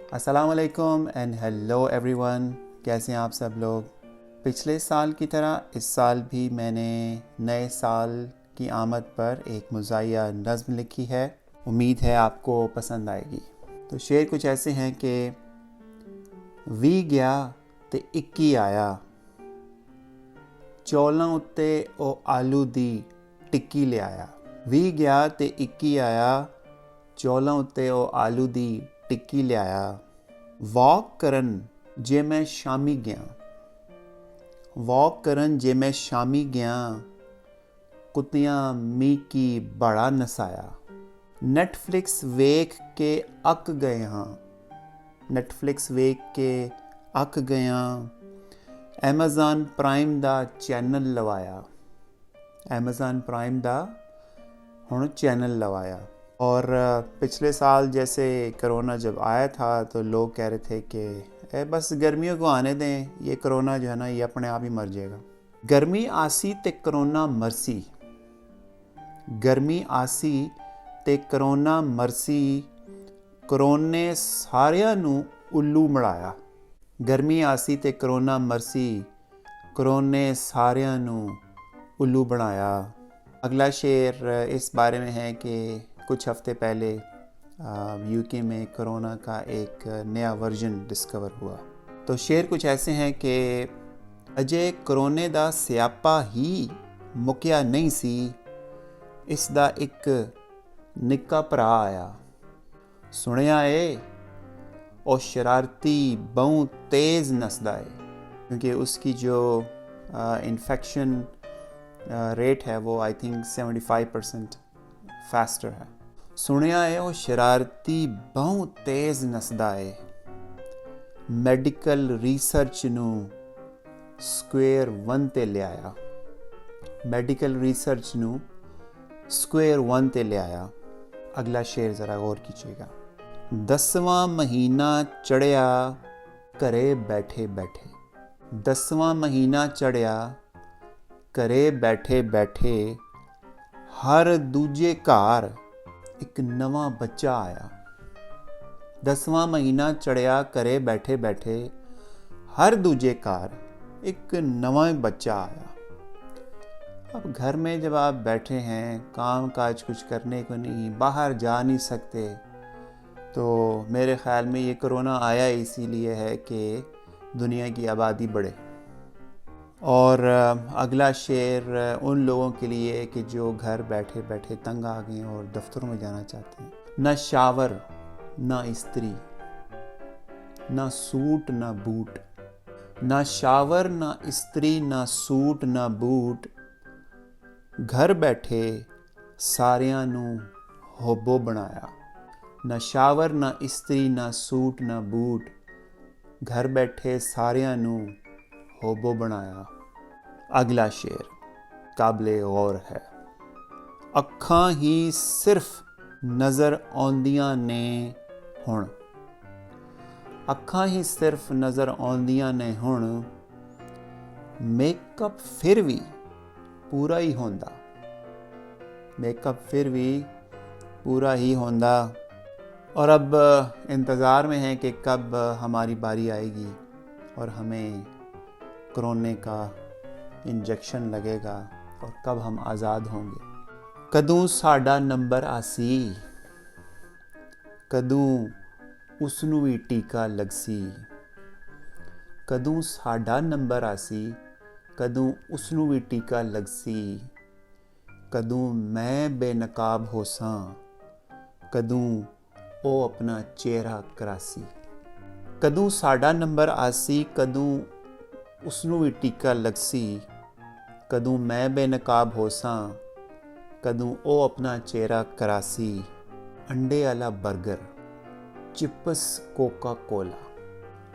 अस्सलाम वालेकुम and hello everyone. कैसे हैं आप सब लोग? पिछले साल की तरह इस साल भी मैंने नए साल की आमद पर एक मज़ाहिया नज़्म लिखी है। उम्मीद है आपको पसंद आएगी। तो शेर कुछ ऐसे हैं कि वी गया ते 21 आया, चौलां उत्ते ओ आलू दी टिक्की ले आया। वी गया ते 21 आया, चौलां उत्ते ओ आलू दी टिक्की ले आया। वॉक करन जे मैं शामी गया, वॉक करन जे मैं शामी गया, कुत्तियां मीकी बड़ा नसाया। नेटफ्लिक्स वेख के अक गए हाँ, नेटफ्लिक्स वेख के अक गया। एमेज़ॉन प्राइम दा चैनल लवाया, एमेज़ॉन प्राइम दा हुण चैनल लवाया। और पिछले साल जैसे कोरोना जब आया था तो लोग कह रहे थे कि बस गर्मियों को आने दें, ये कोरोना जो है ना ये अपने आप ही मर जाएगा। गर्मी आसी ते कोरोना मरसी, गर्मी आसी ते कोरोना मरसी, कोरोने सारिਆਂ ਨੂੰ ਉੱਲੂ ਬਣਾਇਆ। गर्मी आसी ते कोरोना मरसी, कोरोने सारिਆਂ ਨੂੰ ਉੱਲੂ ਬਣਾਇਆ। अगला शेर इस बारे में है कि कुछ हफ्ते पहले यूके में कोरोना का एक नया वर्जन डिस्कवर हुआ। तो शेर कुछ ऐसे हैं कि अजे कोरोने दा स्यापा ही मुक्या नहीं सी, इसदा एक निक्का भरा आया। सुनिया है और शरारती बहुत तेज़ नसदा है, क्योंकि उसकी जो इन्फेक्शन रेट है वो आई थिंक 75% फास्टर है। सुनिया है वो शरारती बहुत तेज़ नसदा है, मैडिकल रिसर्च नू स्क्वेयर वन ते ले आया, मैडिकल रिसर्च नू स्क्वेयर वन ते ले आया। अगला शेर ज़रा गौर कीजिएगा। 10वां महीना चढ़िया घरे बैठे बैठे, 10वां महीना चढ़िया घरे बैठे बैठे, हर दूजे घर एक नवा बच्चा आया। 10वां महीना चढ़िया घरे बैठे बैठे, हर दूजे घर एक नवा बच्चा आया। अब घर में जब आप बैठे हैं, काम काज कुछ करने को नहीं, बाहर जा नहीं सकते, तो मेरे ख़्याल में ये कोरोना आया इसीलिए है कि दुनिया की आबादी बढ़े। और अगला शेर उन लोगों के लिए कि जो घर बैठे बैठे तंग आ गए और दफ्तरों में जाना चाहते हैं। ना शावर ना इस्त्री, ना सूट ना बूट, ना शावर ना इस्त्री, ना सूट ना बूट, घर बैठे सारियां नू होबो बनाया। ना शावर ना इस्त्री ना सूट ना बूट, घर बैठे सारियां नू होबो बनाया। अगला शेर काबिले गौर है। अखां ही सिर्फ नज़र आउंदियां ने हुण, अखां ही सिर्फ नज़र आउंदियां ने हुण, मेकअप फिर भी पूरा ही होंदा, मेकअप फिर भी पूरा ही होंदा। और अब इंतज़ार में है कि कब हमारी बारी आएगी और हमें कोरोना का इंजेक्शन लगेगा और कब हम आज़ाद होंगे। कदों साडा नंबर आसी, कदों उसनू भी टीका लगसी, कदों साडा नंबर आसी, कदों उसनू भी टीका लगसी, कदों मैं बेनकाब होसां, कदों ओ अपना चेहरा करासी। कदों साडा नंबर आसी, कदों उसनू भी टीका लगसी, कदों मैं बेनकाब होसां, कदों ओ अपना चेहरा करासी। अंडे वाला बर्गर, चिप्स कोका कोला,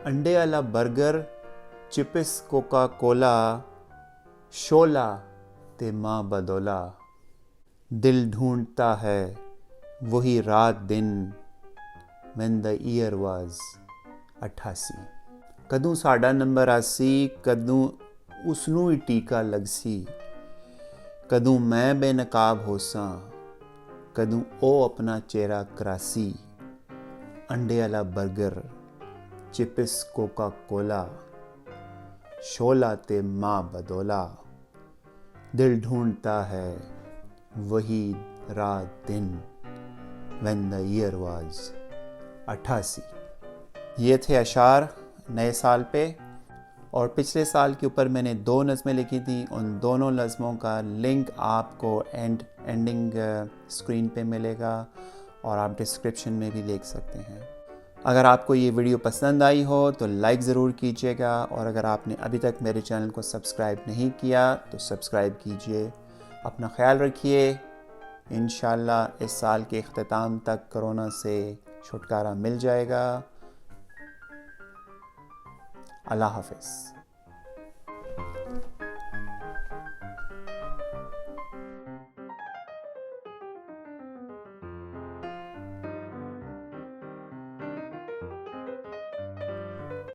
अंडे वाला बर्गर, चिप्स कोका कोला, शोला ते माँ बदौला, दिल ढूंढता है वही रात दिन, when the year was 88। कदों साडा नंबर आसी, कदों उसनू ही टीका लगसी, कदों मैं बेनकाब होसां, कदों ओ अपना चेहरा करासी। अंडे वाला बर्गर, चिपिस कोका कोला, शोला ते माँ बदोला, दिल ढूंढता है वही रात दिन, when the year was 88। ये थे अशार नए साल पे। और पिछले साल के ऊपर मैंने 2 नज़में लिखी थी, उन दोनों नज़मों का लिंक आपको एंडिंग स्क्रीन पे मिलेगा और आप डिस्क्रिप्शन में भी देख सकते हैं। अगर आपको ये वीडियो पसंद आई हो तो लाइक ज़रूर कीजिएगा, और अगर आपने अभी तक मेरे चैनल को सब्सक्राइब नहीं किया तो सब्सक्राइब कीजिए। अपना ख्याल रखिए। इंशाल्लाह इस साल के इख्तिताम तक कोरोना से छुटकारा मिल जाएगा। अल्लाह हाफ़िज़।